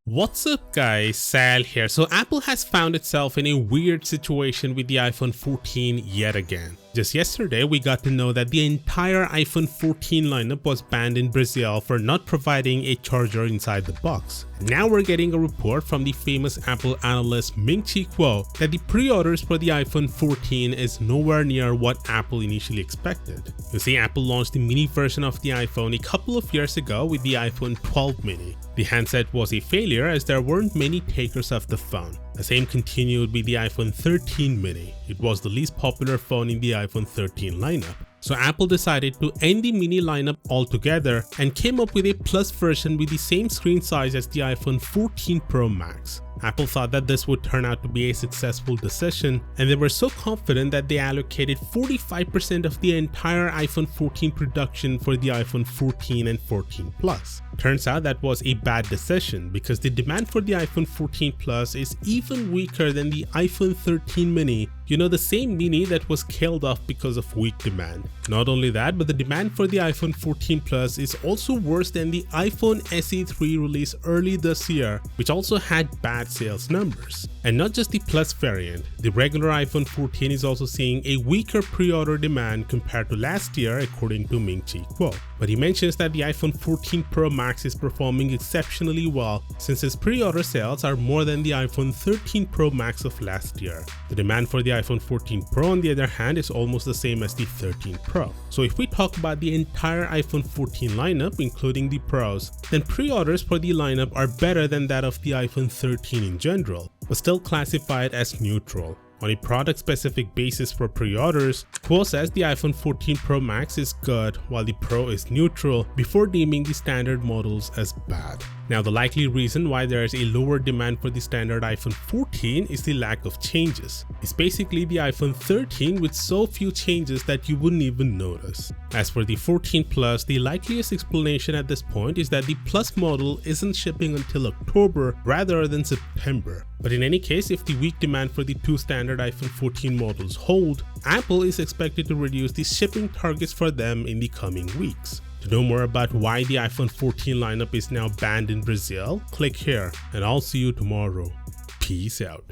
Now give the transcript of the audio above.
What's up guys, Sal here. So Apple has found itself in a weird situation with the iPhone 14 yet again. Just yesterday we got to know that the entire iPhone 14 lineup was banned in Brazil for not providing a charger inside the box. Now we're getting a report from the famous Apple analyst Ming-Chi Kuo that the pre-orders for the iPhone 14 is nowhere near what Apple initially expected. You see, Apple launched the mini version of the iPhone a couple of years ago with the iPhone 12 mini. The handset was a failure as there weren't many takers of the phone. The same continued with the iPhone 13 mini. It was the least popular phone in the iPhone 13 lineup. So Apple decided to end the mini lineup altogether and came up with a Plus version with the same screen size as the iPhone 14 Pro Max. Apple thought that this would turn out to be a successful decision, and they were so confident that they allocated 45% of the entire iPhone 14 production for the iPhone 14 and 14 Plus. Turns out that was a bad decision because the demand for the iPhone 14 Plus is even weaker than the iPhone 13 mini, the same mini that was killed off because of weak demand. Not only that, but the demand for the iPhone 14 Plus is also worse than the iPhone SE3 released early this year, which also had bad sales numbers. And not just the Plus variant, the regular iPhone 14 is also seeing a weaker pre-order demand compared to last year according to Ming-Chi Kuo. But he mentions that the iPhone 14 Pro Max is performing exceptionally well since its pre-order sales are more than the iPhone 13 Pro Max of last year. The demand for the iPhone 14 Pro on the other hand is almost the same as the 13 Pro. So if we talk about the entire iPhone 14 lineup including the Pros, then pre-orders for the lineup are better than that of the iPhone 13 in general, but still classified as neutral. On a product-specific basis for pre-orders, Kuo says the iPhone 14 Pro Max is good while the Pro is neutral before deeming the standard models as bad. Now the likely reason why there is a lower demand for the standard iPhone 14 is the lack of changes. It's basically the iPhone 13 with so few changes that you wouldn't even notice. As for the 14 Plus, the likeliest explanation at this point is that the Plus model isn't shipping until October rather than September. But in any case, if the weak demand for the two standard iPhone 14 models hold, Apple is expected to reduce the shipping targets for them in the coming weeks. To know more about why the iPhone 14 lineup is now banned in Brazil, click here and I'll see you tomorrow. Peace out.